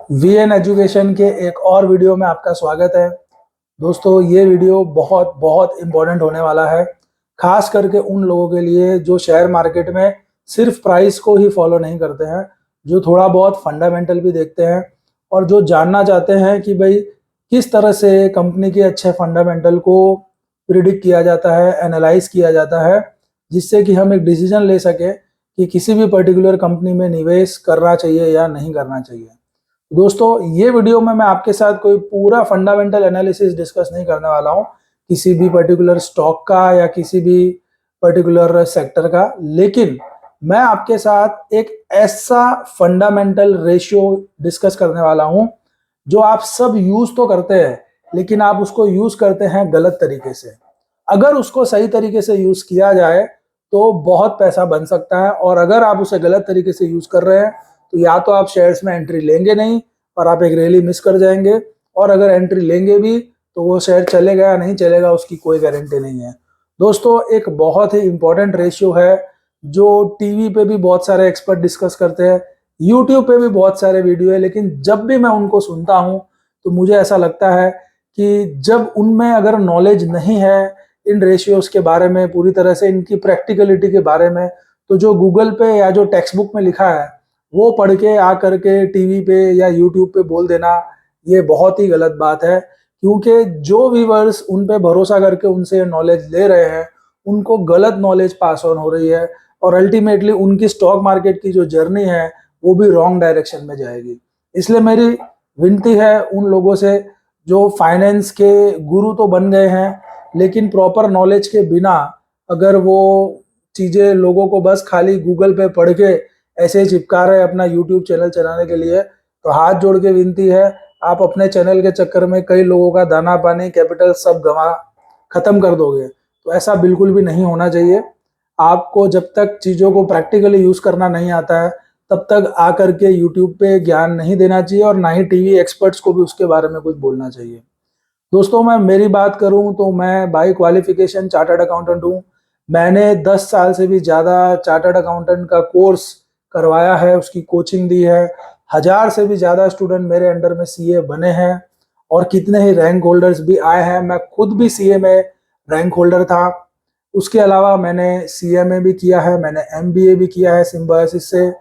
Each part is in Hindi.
वीएन एजुकेशन के एक और वीडियो में आपका स्वागत है। दोस्तों, ये वीडियो बहुत बहुत इम्पोर्टेंट होने वाला है, खास करके उन लोगों के लिए जो शेयर मार्केट में सिर्फ प्राइस को ही फॉलो नहीं करते हैं, जो थोड़ा बहुत फंडामेंटल भी देखते हैं और जो जानना चाहते हैं कि भाई किस तरह से कंपनी के अच्छे फंडामेंटल को प्रिडिक्ट किया जाता है, एनालाइज किया जाता है, जिससे कि हम एक डिसीजन ले सके कि किसी भी पर्टिकुलर कंपनी में निवेश करना चाहिए या नहीं करना चाहिए। दोस्तों, ये वीडियो में मैं आपके साथ कोई पूरा फंडामेंटल एनालिसिस डिस्कस नहीं करने वाला हूँ किसी भी पर्टिकुलर स्टॉक का या किसी भी पर्टिकुलर सेक्टर का, लेकिन मैं आपके साथ एक ऐसा फंडामेंटल रेशियो डिस्कस करने वाला हूँ जो आप सब यूज तो करते हैं, लेकिन आप उसको यूज करते हैं गलत तरीके से। अगर उसको सही तरीके से यूज किया जाए तो बहुत पैसा बन सकता है, और अगर आप उसे गलत तरीके से यूज कर रहे हैं तो या तो आप शेयर्स में एंट्री लेंगे नहीं और आप एक रैली मिस कर जाएंगे, और अगर एंट्री लेंगे भी तो वो शेयर चलेगा या नहीं चलेगा उसकी कोई गारंटी नहीं है। दोस्तों, एक बहुत ही इंपॉर्टेंट रेशियो है जो टीवी पे भी बहुत सारे एक्सपर्ट डिस्कस करते हैं, यूट्यूब पे भी बहुत सारे वीडियो है, लेकिन जब भी मैं उनको सुनता हूँ तो मुझे ऐसा लगता है कि जब उनमें अगर नॉलेज नहीं है इन रेशियोज के बारे में, पूरी तरह से इनकी प्रैक्टिकलिटी के बारे में, तो जो गूगल पे या जो टेक्स्ट बुक में लिखा है वो पढ़ के आकर के टीवी पे या यूट्यूब पे बोल देना, ये बहुत ही गलत बात है। क्योंकि जो व्यूअर्स उन पे भरोसा करके उनसे नॉलेज ले रहे हैं उनको गलत नॉलेज पास ऑन हो रही है, और अल्टीमेटली उनकी स्टॉक मार्केट की जो जर्नी है वो भी रॉन्ग डायरेक्शन में जाएगी। इसलिए मेरी विनती है उन लोगों से जो फाइनेंस के गुरु तो बन गए हैं, लेकिन प्रॉपर नॉलेज के बिना अगर वो चीज़ें लोगों को बस खाली गूगल पे पढ़ के ऐसे ही चिपका रहे अपना यूट्यूब चैनल चलाने के लिए, तो हाथ जोड़ के विनती है, आप अपने चैनल के चक्कर में कई लोगों का दाना पानी कैपिटल सब गंवा खत्म कर दोगे। तो ऐसा बिल्कुल भी नहीं होना चाहिए। आपको जब तक चीज़ों को प्रैक्टिकली यूज़ करना नहीं आता है तब तक आकर के यूट्यूब पे ज्ञान नहीं देना चाहिए, और ना ही टीवी एक्सपर्ट्स को भी उसके बारे में कुछ बोलना चाहिए। दोस्तों, मैं मेरी बात करूं तो मैं बाई क्वालिफिकेशन चार्टर्ड अकाउंटेंट हूं। मैंने 10 साल से भी ज़्यादा चार्टर्ड अकाउंटेंट का कोर्स करवाया है, उसकी कोचिंग दी है। 1000 से भी ज़्यादा स्टूडेंट मेरे अंडर में सीए बने हैं, और कितने ही रैंक होल्डर्स भी आए हैं। मैं खुद भी सीए में रैंक होल्डर था। उसके अलावा मैंने सीएमए भी किया है, मैंने एमबीए भी किया है सिम्बायोसिस से।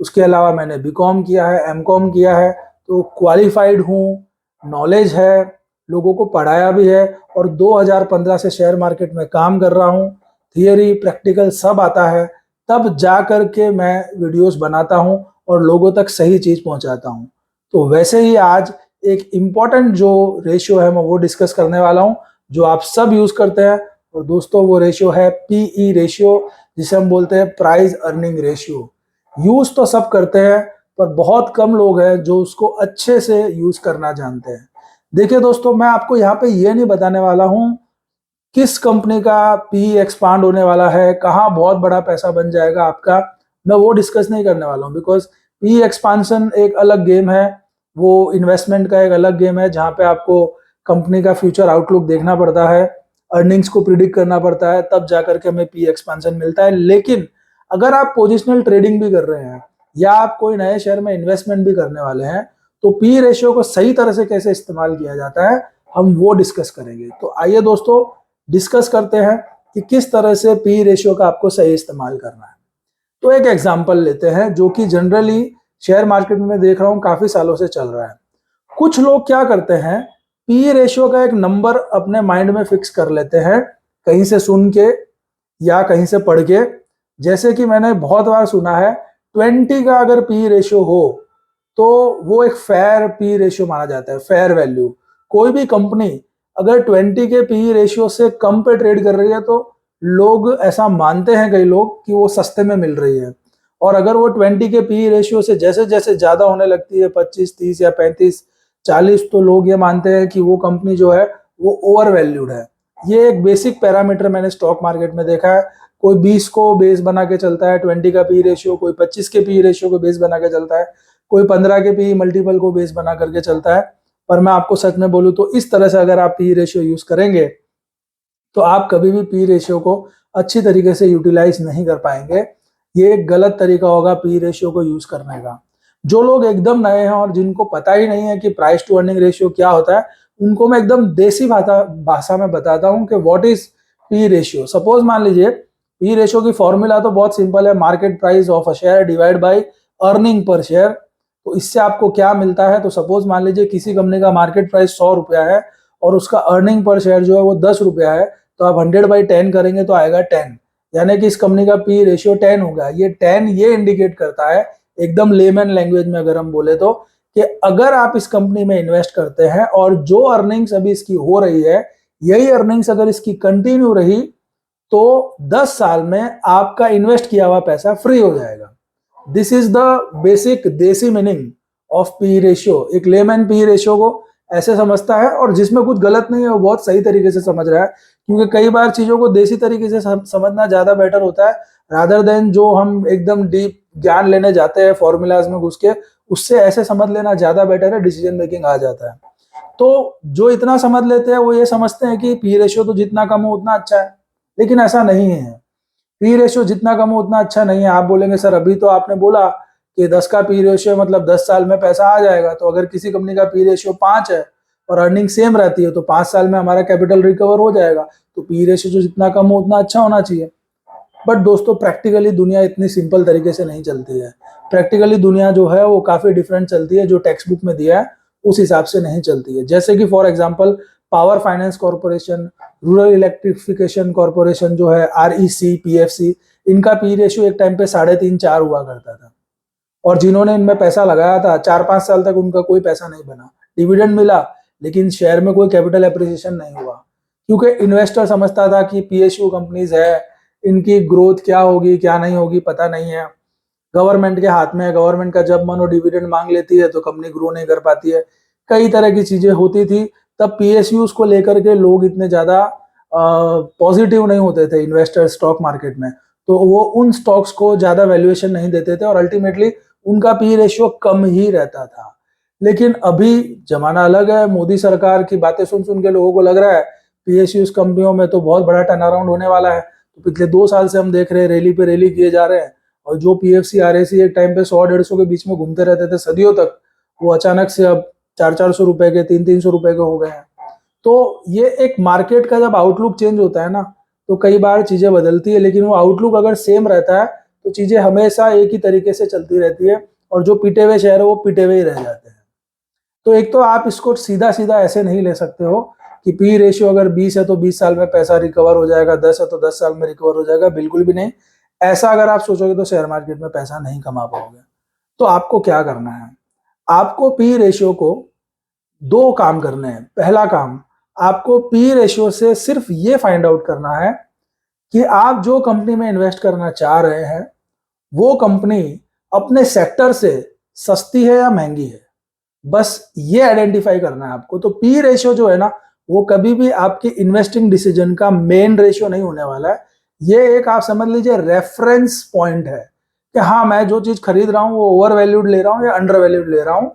उसके अलावा मैंने बीकॉम किया है, एमकॉम किया है। तो क्वालिफाइड हूँ, नॉलेज है, लोगों को पढ़ाया भी है, और 2015 से शेयर मार्केट में काम कर रहा हूँ। थियरी प्रैक्टिकल सब आता है, तब जा कर के मैं वीडियोस बनाता हूँ और लोगों तक सही चीज पहुंचाता हूँ। तो वैसे ही आज एक इम्पॉर्टेंट जो रेशियो है मैं वो डिस्कस करने वाला हूँ, जो आप सब यूज करते हैं। और दोस्तों, वो रेशियो है पीई रेशियो, जिसे हम बोलते हैं प्राइस अर्निंग रेशियो। यूज तो सब करते हैं, पर बहुत कम लोग हैं जो उसको अच्छे से यूज करना जानते हैं। देखिए दोस्तों, मैं आपको यहाँ पे ये नहीं बताने वाला हूँ किस कंपनी का पी एक्सपांड होने वाला है, कहाँ बहुत बड़ा पैसा बन जाएगा आपका। मैं वो डिस्कस नहीं करने वाला हूँ, बिकॉज पी एक्सपांशन एक अलग गेम है, वो इन्वेस्टमेंट का एक अलग गेम है, जहाँ पे आपको कंपनी का फ्यूचर आउटलुक देखना पड़ता है, अर्निंग्स को प्रिडिक्ट करना पड़ता है, तब जाकर के हमें पी एक्सपांशन मिलता है। लेकिन अगर आप पोजिशनल ट्रेडिंग भी कर रहे हैं या आप कोई नए शेयर में इन्वेस्टमेंट भी करने वाले हैं, तो पी रेशियो को सही तरह से कैसे इस्तेमाल किया जाता है हम वो डिस्कस करेंगे। तो आइए दोस्तों, डिस्कस करते हैं कि किस तरह से पी रेशियो का आपको सही इस्तेमाल करना है। तो एक एग्जांपल लेते हैं जो कि जनरली शेयर मार्केट में मैं देख रहा हूं काफी सालों से चल रहा है। कुछ लोग क्या करते हैं, पी रेशियो का एक नंबर अपने माइंड में फिक्स कर लेते हैं, कहीं से सुन के या कहीं से पढ़ के। जैसे कि मैंने बहुत बार सुना है 20 का अगर पी रेशियो हो तो वो एक फेयर पी रेशियो माना जाता है, फेयर वैल्यू। कोई भी कंपनी अगर 20 के पी रेशियो से कम पे ट्रेड कर रही है तो लोग ऐसा मानते हैं, कई लोग, कि वो सस्ते में मिल रही है। और अगर वो 20 के पी रेशियो से जैसे जैसे ज्यादा होने लगती है, 25, 30 या 35, 40, तो लोग ये मानते हैं कि वो कंपनी जो है वो ओवर वैल्यूड है। ये एक बेसिक पैरामीटर मैंने स्टॉक मार्केट में देखा है। कोई 20 को बेस बना के चलता है 20 का पी रेशियो, कोई 25 के पी रेशियो को बेस बना के चलता है, कोई 15 के पी मल्टीपल को बेस बना करके चलता है। पर मैं आपको सच में बोलूं तो इस तरह से अगर आप पी रेशियो यूज करेंगे तो आप कभी भी पी रेशियो को अच्छी तरीके से यूटिलाइज नहीं कर पाएंगे। ये एक गलत तरीका होगा पी रेशियो को यूज करने का। जो लोग एकदम नए हैं और जिनको पता ही नहीं है कि प्राइस टू अर्निंग रेशियो क्या होता है, उनको मैं एकदम देसी भाषा में बताता हूँ कि what is P ratio. Suppose मान लीजिए पी रेशियो की फॉर्मूला तो बहुत सिंपल है, market price of a share divide by earning per share. तो इससे आपको क्या मिलता है, तो सपोज मान लीजिए किसी कंपनी का मार्केट प्राइस 100 रुपया है और उसका अर्निंग पर शेयर जो है वो 10 रुपया है, तो आप 100/10 करेंगे तो आएगा 10, यानी कि इस कंपनी का पी रेशियो 10 होगा। ये 10 ये इंडिकेट करता है एकदम लेमन लैंग्वेज में अगर हम बोले तो, कि अगर आप इस कंपनी में इन्वेस्ट करते हैं और जो अर्निंग्स अभी इसकी हो रही है, यही अर्निंग्स अगर इसकी कंटिन्यू रही तो 10 साल में आपका इन्वेस्ट किया हुआ पैसा फ्री हो जाएगा। दिस इज द बेसिक देसी मीनिंग ऑफ पी रेशियो। एक लेमैन पी रेशियो को ऐसे समझता है, और जिसमें कुछ गलत नहीं है वो बहुत सही तरीके से समझ रहा है, क्योंकि कई बार चीजों को देसी तरीके से समझना ज्यादा बेटर होता है रादर देन जो हम एकदम डीप ज्ञान लेने जाते हैं फॉर्मूलाज में घुस के, उससे ऐसे समझ लेना ज्यादा बेटर है, डिसीजन मेकिंग आ जाता है। तो जो इतना समझ लेते हैं वो ये समझते हैं कि पी रेशियो तो जितना कम हो उतना अच्छा है, लेकिन ऐसा नहीं है। पी रेशियो जितना कम हो उतना अच्छा नहीं है। आप बोलेंगे सर अभी तो आपने बोला कि 10 का पी रेशियो मतलब 10 साल में पैसा आ जाएगा, तो अगर किसी कंपनी का पी रेशियो 5 है और अर्निंग सेम रहती है तो 5 साल में हमारा कैपिटल रिकवर हो जाएगा, तो पी रेशियो जो जितना कम हो उतना अच्छा होना चाहिए। बट दोस्तों प्रैक्टिकली दुनिया इतनी सिंपल तरीके से नहीं चलती है। प्रैक्टिकली दुनिया जो है वो काफी डिफरेंट चलती है, जो टेक्स्ट बुक में दिया है उस हिसाब से नहीं चलती है। जैसे कि for example power finance corporation, rural electrification corporation जो है REC PFC, इनका पी रेशियो एक टाइम पे 3.5-4 हुआ करता था, और जिन्होंने इनमें पैसा लगाया था 4-5 साल तक उनका कोई पैसा नहीं बना, डिविडेंड मिला लेकिन शेयर में कोई कैपिटल एप्रिसिएशन नहीं हुआ, क्योंकि इन्वेस्टर समझता था कि PSU कंपनीज है, इनकी ग्रोथ क्या होगी क्या नहीं होगी पता नहीं है, गवर्नमेंट के हाथ में है, गवर्नमेंट का जब मन हो डिविडेंड मांग लेती है तो कंपनी ग्रो नहीं कर पाती है, कई तरह की चीजें होती थी। तब PSUs को लेकर के लोग इतने ज्यादा पॉजिटिव नहीं होते थे इन्वेस्टर स्टॉक मार्केट में, तो वो उन स्टॉक्स को ज्यादा वैल्यूएशन नहीं देते थे और अल्टीमेटली उनका पी रेशियो कम ही रहता था। लेकिन अभी जमाना अलग है, मोदी सरकार की बातें सुन सुन के लोगों को लग रहा है PSUs कंपनियों में तो बहुत बड़ा टर्न अराउंड होने वाला है। तो पिछले 2 साल से हम देख रहे हैं रैली पे रैली किए जा रहे हैं, और जो PFC RAC एक टाइम पे 100-150 के बीच में घूमते रहते थे सदियों तक, वो अचानक से अब 400-400 रुपए के 300-300 रुपए के हो गए हैं। तो ये एक मार्केट का जब आउटलुक चेंज होता है ना, तो कई बार चीजें बदलती है, लेकिन वो आउटलुक अगर सेम रहता है तो चीजें हमेशा एक ही तरीके से चलती रहती है, और जो पिटे हुए शेयर है वो पिटे हुए ही रह जाते हैं। तो एक तो आप इसको सीधा सीधा ऐसे नहीं ले सकते हो कि पी रेशियो अगर 20 है तो 20 साल में पैसा रिकवर हो जाएगा, 10 है तो 10 साल में रिकवर हो जाएगा, बिल्कुल भी नहीं। ऐसा अगर आप सोचोगे तो शेयर मार्केट में पैसा नहीं कमा पाओगे। तो आपको क्या करना है, आपको पी रेशियो को 2 काम करने हैं। पहला काम, आपको पी रेशियो से सिर्फ ये फाइंड आउट करना है कि आप जो कंपनी में इन्वेस्ट करना चाह रहे हैं वो कंपनी अपने सेक्टर से सस्ती है या महंगी है, बस ये आइडेंटिफाई करना है आपको। तो पी रेशियो जो है ना, वो कभी भी आपकी इन्वेस्टिंग डिसीजन का मेन रेशियो नहीं होने वाला है। ये एक आप समझ लीजिए रेफरेंस पॉइंट है कि हाँ मैं जो चीज खरीद रहा हूँ वो ओवर वैल्यूड ले रहा हूँ या अंडर वैल्यूड ले रहा हूँ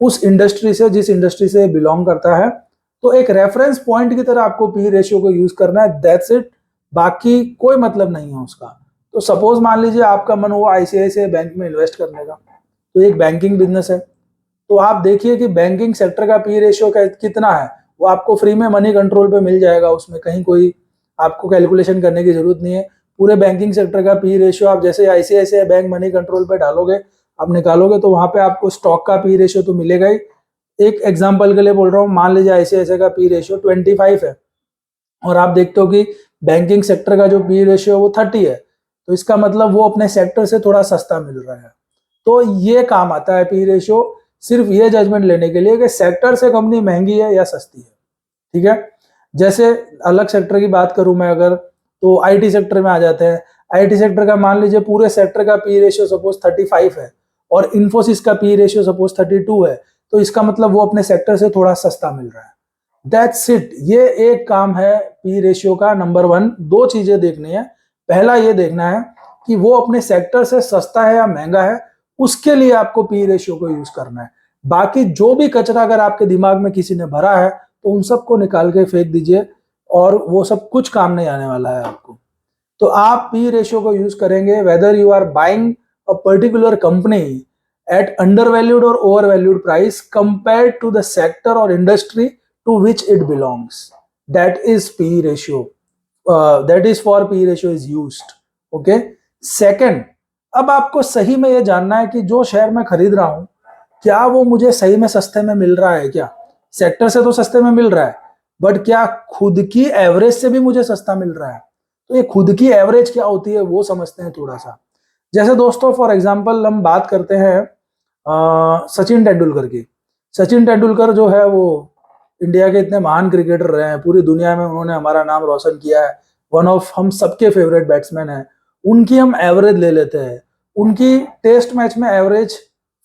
उस इंडस्ट्री से, जिस इंडस्ट्री से बिलोंग करता है। तो एक रेफरेंस पॉइंट की तरह आपको पी रेशियो को यूज करना है, दैट्स इट। बाकी कोई मतलब नहीं है उसका। तो सपोज मान लीजिए आपका मन हुआ ICICI बैंक में इन्वेस्ट करने का, तो एक बैंकिंग बिजनेस है, तो आप देखिए कि बैंकिंग सेक्टर का पी रेशियो कितना है, वो आपको फ्री में मनी कंट्रोल पे मिल जाएगा, उसमें कहीं कोई आपको कैलकुलेशन करने की जरूरत नहीं है। पूरे बैंकिंग सेक्टर का पी रेशियो आप जैसे ICICI बैंक मनी कंट्रोल पे डालोगे, आप निकालोगे, तो वहां पे आपको स्टॉक का पी रेशियो तो मिलेगा ही। एक एग्जाम्पल के लिए बोल रहा हूँ, मान लीजिए ICICI का पी रेशियो 25 है और आप देखते हो कि बैंकिंग सेक्टर का जो पी रेशियो वो 30 है, तो इसका मतलब वो अपने सेक्टर से थोड़ा सस्ता मिल रहा है। तो ये काम आता है पी रेशियो सिर्फ ये जजमेंट लेने के लिए कि सेक्टर से कंपनी महंगी है या सस्ती है। ठीक है, जैसे अलग सेक्टर की बात करूं मैं अगर, तो IT सेक्टर में आ जाते हैं। IT सेक्टर का मान लीजिए पूरे सेक्टर का पी रेशियो सपोज 35 है और इन्फोसिस का पी रेशियो सपोज 32 है, तो इसका मतलब वो अपने सेक्टर से थोड़ा सस्ता मिल रहा है। That's it. ये एक काम है पी रेशियो का नंबर 1। 2 चीजें देखनी है। पहला ये देखना है कि वो अपने सेक्टर से सस्ता है या महंगा है, उसके लिए आपको पी रेशियो को यूज करना है। बाकी जो भी कचरा अगर आपके दिमाग में किसी ने भरा है तो उन सबको निकाल के फेंक दीजिए, और वो सब कुछ काम नहीं आने वाला है आपको। तो आप पी रेशियो को यूज करेंगे whether you are buying a particular company at undervalued or overvalued price compared to the sector or industry to which it belongs. That is PE ratio. That is for PE ratio is used. Okay. Second, अब आपको सही में ये जानना है कि जो शेयर मैं खरीद रहा हूं क्या वो मुझे सही में सस्ते में मिल रहा है क्या? सेक्टर से तो सस्ते में मिल रहा है, बट क्या खुद की एवरेज से भी मुझे सस्ता मिल रहा है? तो ये खुद की एवरेज क्या होती है वो समझते हैं थोड़ा सा। जैसे दोस्तों फॉर एग्जांपल हम बात करते हैं सचिन तेंदुलकर की। सचिन तेंदुलकर जो है वो इंडिया के इतने महान क्रिकेटर रहे हैं, पूरी दुनिया में उन्होंने हमारा नाम रोशन किया है, वन ऑफ हम सबके फेवरेट बैट्समैन हैं। उनकी हम एवरेज ले लेते हैं, उनकी टेस्ट मैच में एवरेज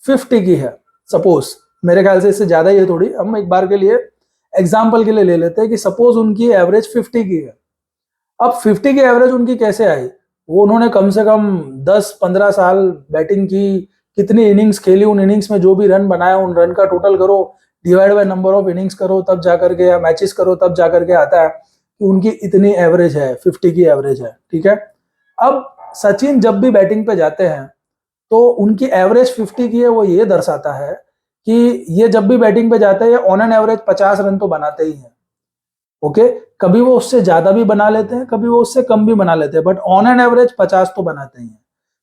50 की है सपोज, मेरे ख्याल से इससे ज्यादा ही है थोड़ी, हम एक बार के लिए एग्जाम्पल के लिए ले लेते हैं कि सपोज उनकी एवरेज 50 की है। अब 50 की एवरेज उनकी कैसे आई? वो उन्होंने कम से कम 10-15 साल बैटिंग की, कितनी इनिंग्स खेली, उन इनिंग्स में जो भी रन बनाया उन रन का टोटल करो, divide by number of innings करो, तब जाकर के, या मैचेस करो, तब जाकर के आता है कि उनकी इतनी एवरेज है, 50 की एवरेज है। ठीक है। अब सचिन जब भी बैटिंग पे जाते हैं तो उनकी एवरेज 50 की है, वो ये दर्शाता है कि ये जब भी बैटिंग पे जाते हैं ऑन एन एवरेज 50 रन तो बनाते ही हैं। ओके, कभी वो उससे ज्यादा भी बना लेते हैं, कभी वो उससे कम भी बना लेते हैं, बट ऑन एन एवरेज 50 तो बनाते ही हैं।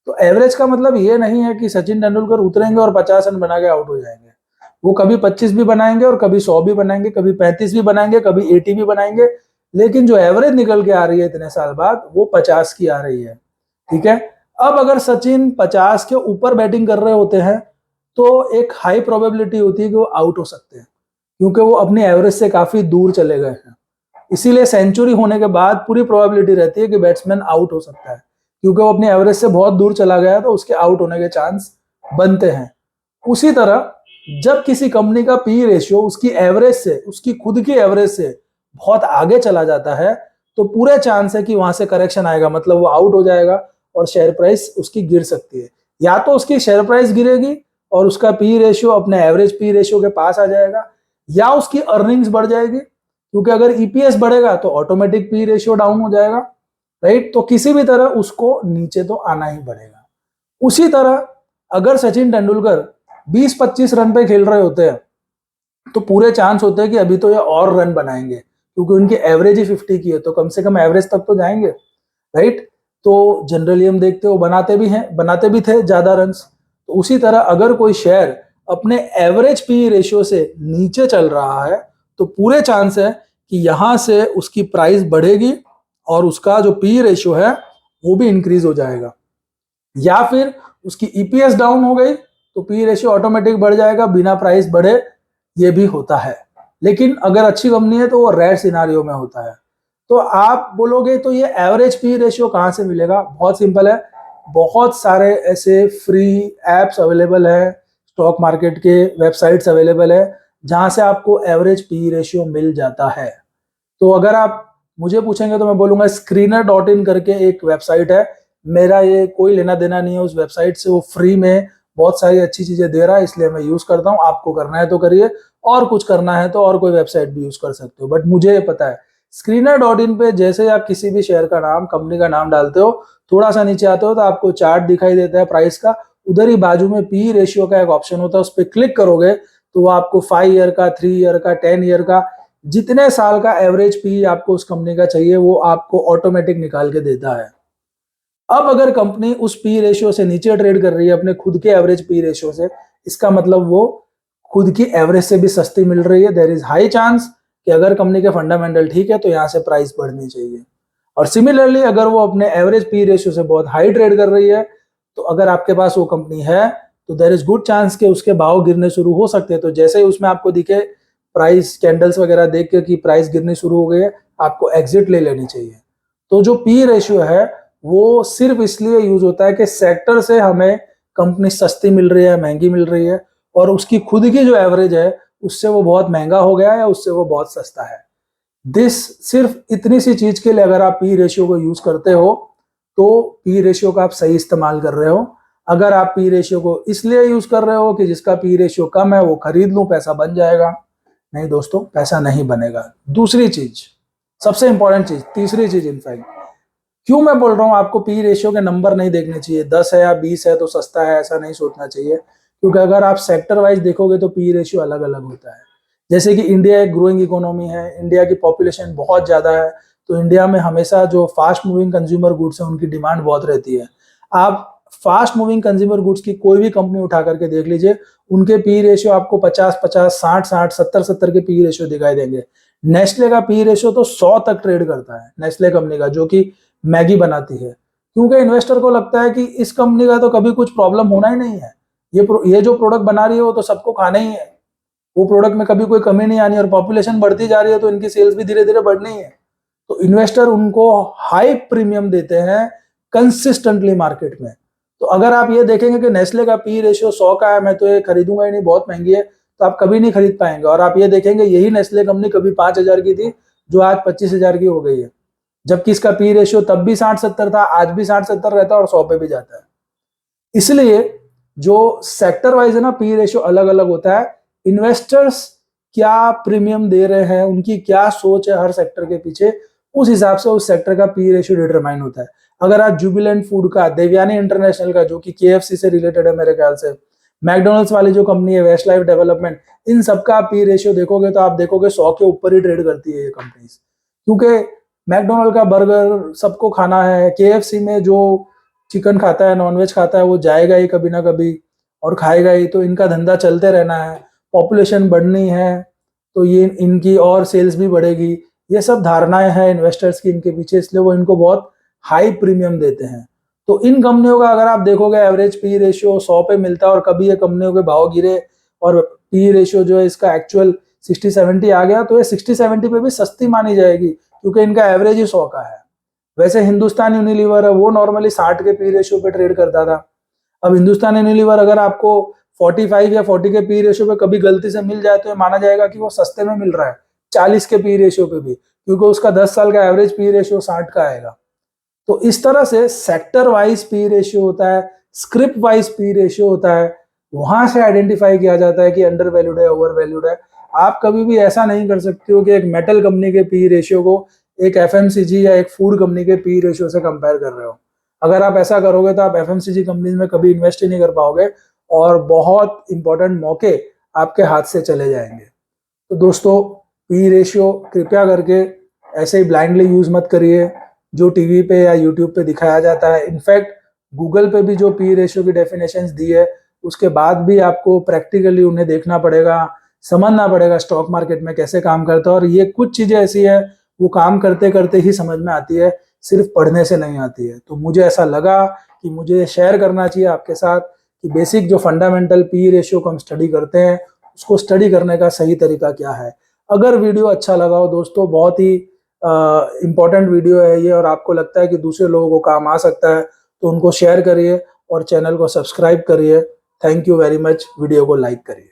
तो एवरेज का मतलब ये नहीं है कि सचिन तेंदुलकर उतरेंगे और 50 रन बना के आउट हो जाएंगे। वो कभी 25 भी बनाएंगे और कभी 100 भी बनाएंगे, कभी 35 भी बनाएंगे, कभी 80 भी बनाएंगे, लेकिन जो एवरेज निकल के आ रही है इतने साल बाद वो 50 की आ रही है। ठीक है। अब अगर सचिन 50 के ऊपर बैटिंग कर रहे होते हैं तो एक हाई प्रोबेबिलिटी होती है कि वो आउट हो सकते हैं, क्योंकि वो अपनी एवरेज से काफी दूर चले गए हैं। इसीलिए सेंचुरी होने के बाद पूरी प्रोबेबिलिटी रहती है कि बैट्समैन आउट हो सकता है, क्योंकि वो अपनी एवरेज से बहुत दूर चला गया तो उसके आउट होने के चांस बनते हैं। उसी तरह जब किसी कंपनी का पी रेशियो उसकी एवरेज से, उसकी खुद की एवरेज से बहुत आगे चला जाता है तो पूरे चांस है कि वहां से करेक्शन आएगा, मतलब वो आउट हो जाएगा और शेयर प्राइस उसकी गिर सकती है। या तो उसकी शेयर प्राइस गिरेगी और उसका पी रेशियो अपने एवरेज पी रेशियो के पास आ जाएगा, या उसकी अर्निंग्स बढ़ जाएगी, क्योंकि अगर ईपीएस बढ़ेगा तो ऑटोमेटिक पी रेशियो डाउन हो जाएगा, राइट। तो किसी भी तरह उसको नीचे तो आना ही पड़ेगा। उसी तरह अगर सचिन तेंदुलकर 20-25 रन पे खेल रहे होते हैं तो पूरे चांस होते हैं कि अभी तो ये और रन बनाएंगे, क्योंकि उनकी एवरेज ही 50 की है, तो कम से कम एवरेज तक तो जाएंगे, राइट। तो जनरली हम देखते हो बनाते भी हैं, बनाते भी थे ज्यादा रन्स। तो उसी तरह अगर कोई शेयर अपने एवरेज पी रेशियो से नीचे चल रहा है तो पूरे चांस है कि यहां से उसकी प्राइस बढ़ेगी और उसका जो पी रेशियो है वो भी इंक्रीज हो जाएगा, या फिर उसकी ईपीएस डाउन हो गई तो पी रेशियो ऑटोमेटिक बढ़ जाएगा बिना प्राइस बढ़े, ये भी होता है। लेकिन अगर अच्छी कंपनी है तो वो रेयर सिनारियो में होता है। तो आप बोलोगे तो ये एवरेज पी रेशियो कहां से मिलेगा? बहुत सिंपल है, बहुत सारे ऐसे फ्री एप्स अवेलेबल है, स्टॉक मार्केट के वेबसाइट्स अवेलेबल है जहां से आपको एवरेज पी रेशियो मिल जाता है। तो अगर आप मुझे पूछेंगे तो मैं बोलूंगा screener.in करके एक वेबसाइट है, मेरा ये कोई लेना देना नहीं है उस वेबसाइट से, वो फ्री में बहुत सारी अच्छी चीजें दे रहा है इसलिए मैं यूज करता हूँ। आपको करना है तो करिए, और कुछ करना है तो और कोई वेबसाइट भी यूज कर सकते हो, बट मुझे ये पता है screener.in पे जैसे आप किसी भी शेयर का नाम, कंपनी का नाम डालते हो, थोड़ा सा नीचे आते हो तो आपको चार्ट दिखाई देता है प्राइस का, उधर ही बाजू में पी रेशियो का एक ऑप्शन होता है, उस पर क्लिक करोगे तो वो आपको 5 ईयर का, 3 ईयर का, 10 ईयर का, जितने साल का एवरेज पी आपको उस कंपनी का चाहिए वो आपको ऑटोमेटिक निकाल के देता है। अब अगर कंपनी उस पी रेशियो से नीचे ट्रेड कर रही है अपने खुद के एवरेज पी रेशियो से, इसका मतलब वो खुद की एवरेज से भी सस्ती मिल रही है। देयर इज हाई चांस कि अगर कंपनी के फंडामेंटल ठीक है तो यहाँ से प्राइस बढ़नी चाहिए। और सिमिलरली अगर वो अपने एवरेज पी रेशियो से बहुत हाई ट्रेड कर रही है तो अगर आपके पास वो कंपनी है तो देयर इज गुड चांस कि उसके भाव गिरने शुरू हो सकते हैं। तो जैसे ही उसमें आपको दिखे प्राइस कैंडल्स वगैरह देख के कि प्राइस गिरनी शुरू हो गई है, आपको एग्जिट ले लेनी चाहिए। तो जो पी रेशियो है वो सिर्फ इसलिए यूज होता है कि सेक्टर से हमें कंपनी सस्ती मिल रही है, महंगी मिल रही है, और उसकी खुद की जो एवरेज है उससे वो बहुत महंगा हो गया है या उससे वो बहुत सस्ता है। दिस सिर्फ इतनी सी चीज के लिए अगर आप पी रेशियो को यूज करते हो तो पी रेशियो का आप सही इस्तेमाल कर रहे हो। अगर आप पी रेशियो को इसलिए यूज कर रहे हो कि जिसका पी रेशियो कम है वो खरीद लूं पैसा बन जाएगा, नहीं दोस्तों, पैसा नहीं बनेगा। दूसरी चीज, सबसे इंपॉर्टेंट चीज, तीसरी चीज इनफैक्ट, क्यों मैं बोल रहा हूं आपको पी रेशियो के नंबर नहीं देखने चाहिए, 10 है या 20 है तो सस्ता है, ऐसा नहीं सोचना चाहिए। क्योंकि अगर आप सेक्टर वाइज देखोगे तो पी रेशियो अलग अलग होता है। जैसे कि इंडिया एक ग्रोइंग इकोनॉमी है, इंडिया की पॉपुलेशन बहुत ज्यादा है, तो इंडिया में हमेशा जो फास्ट मूविंग कंज्यूमर गुड्स है उनकी डिमांड बहुत रहती है। आप फास्ट मूविंग कंज्यूमर गुड्स की कोई भी कंपनी उठा करके देख लीजिए, उनके पी रेशियो आपको 50-50, 60-60, 70-70 के पी रेशियो दिखाई देंगे। नेस्ले का पी रेशियो तो 100 तक ट्रेड करता है, नेस्ले कंपनी का, जो कि मैगी बनाती है। क्योंकि इन्वेस्टर को लगता है कि इस कंपनी का तो कभी कुछ प्रॉब्लम होना ही नहीं है, ये जो प्रोडक्ट बना रही है वो तो सबको खाना ही है, वो प्रोडक्ट में कभी कोई कमी नहीं आनी, और पॉपुलेशन बढ़ती जा रही है तो इनकी सेल्स भी धीरे धीरे बढ़नी है। तो इन्वेस्टर उनको हाई प्रीमियम देते हैं कंसिस्टेंटली मार्केट में। तो अगर आप ये देखेंगे कि नेस्ले का पी रेशियो 100 का है, मैं तो ये खरीदूंगा ही नहीं, बहुत महंगी है, तो आप कभी नहीं खरीद पाएंगे। और आप ये देखेंगे यही नेस्ले कंपनी कभी 5,000 की थी जो आज 25,000 की हो गई है, जबकि इसका पी रेशियो तब भी 60-70 था, आज भी 60-70 रहता है और 100 पे भी जाता है। इसलिए जो सेक्टर वाइज है ना, पी रेशियो अलग अलग होता है। इन्वेस्टर्स क्या प्रीमियम दे रहे हैं, उनकी क्या सोच है हर सेक्टर के पीछे, उस हिसाब से उस सेक्टर का पी रेशियो डिटरमाइन होता है। अगर आप जुबिलेंट फूड का, देवयानी इंटरनेशनल का जो कि केएफसी से रिलेटेड है मेरे ख्याल से, मैकडोनल्ड्स वाली जो कंपनी है वेस्ट लाइफ डेवलपमेंट, इन सबका पी रेशियो देखोगे तो आप देखोगे 100 के ऊपर ही ट्रेड करती है ये कंपनीज। क्योंकि मैकडोनल्ड का बर्गर सबको खाना है, केएफसी में जो चिकन खाता है, नॉनवेज खाता है, वो जाएगा ही कभी ना कभी और खाएगा ही, तो इनका धंधा चलते रहना है। पॉपुलेशन बढ़नी है तो ये इनकी और सेल्स भी बढ़ेगी। ये सब धारणाएं हैं इन्वेस्टर्स की इनके पीछे, इसलिए वो इनको बहुत हाई प्रीमियम देते हैं। तो इन कंपनियों का अगर आप देखोगे एवरेज पी रेशियो 100 पे मिलता है, और कभी ये कंपनियों के भाव गिरे और पी रेशियो जो है इसका एक्चुअल 60-70 आ गया, तो ये 60-70 पे भी सस्ती मानी जाएगी, क्योंकि इनका एवरेज ही 100 का है। वैसे हिंदुस्तान यूनिलीवर है, वो नॉर्मली 60 के पी रेशियो पे ट्रेड करता था। अब हिंदुस्तान यूनिलीवर अगर आपको 45 या 40 के पी रेशियो पे कभी गलती से मिल जाए तो ये माना जाएगा कि वो सस्ते में मिल रहा है, 40 के पी रेशियो पे भी, क्योंकि उसका 10 साल का एवरेज पी रेशियो 60 का आएगा। तो इस तरह से सेक्टर वाइज पी रेशियो होता है, स्क्रिप्ट वाइज पी रेशियो होता है, वहां से आइडेंटिफाई किया जाता है कि अंडर वैल्यूड है, ओवर वैल्यूड है। आप कभी भी ऐसा नहीं कर सकते हो कि एक मेटल कंपनी के पी रेशियो को एक एफएमसीजी या एक फूड कंपनी के पी रेशियो से कंपेयर कर रहे हो। अगर आप ऐसा करोगे तो आप एफएमसीजी कंपनीज में कभी इन्वेस्ट ही नहीं कर पाओगे, और बहुत इंपॉर्टेंट मौके आपके हाथ से चले जाएंगे। तो दोस्तों, पी रेशियो कृपया करके ऐसे ही ब्लाइंडली यूज मत करिए जो टीवी पे या यूट्यूब पे दिखाया जाता है। इनफैक्ट गूगल पे भी जो पी रेशियो की डेफिनेशंस दी है, उसके बाद भी आपको प्रैक्टिकली उन्हें देखना पड़ेगा, समझना पड़ेगा स्टॉक मार्केट में कैसे काम करता है। और ये कुछ चीजें ऐसी है वो काम करते करते ही समझ में आती है, सिर्फ पढ़ने से नहीं आती है। तो मुझे ऐसा लगा कि मुझे शेयर करना चाहिए आपके साथ कि बेसिक जो फंडामेंटल पी रेशियो को हम स्टडी करते हैं, उसको स्टडी करने का सही तरीका क्या है। अगर वीडियो अच्छा लगा हो दोस्तों, बहुत ही इंपॉर्टेंट वीडियो है ये, और आपको लगता है कि दूसरे लोगों को काम आ सकता है, तो उनको शेयर करिए और चैनल को सब्सक्राइब करिए। Thank you very much. Video को लाइक करिए।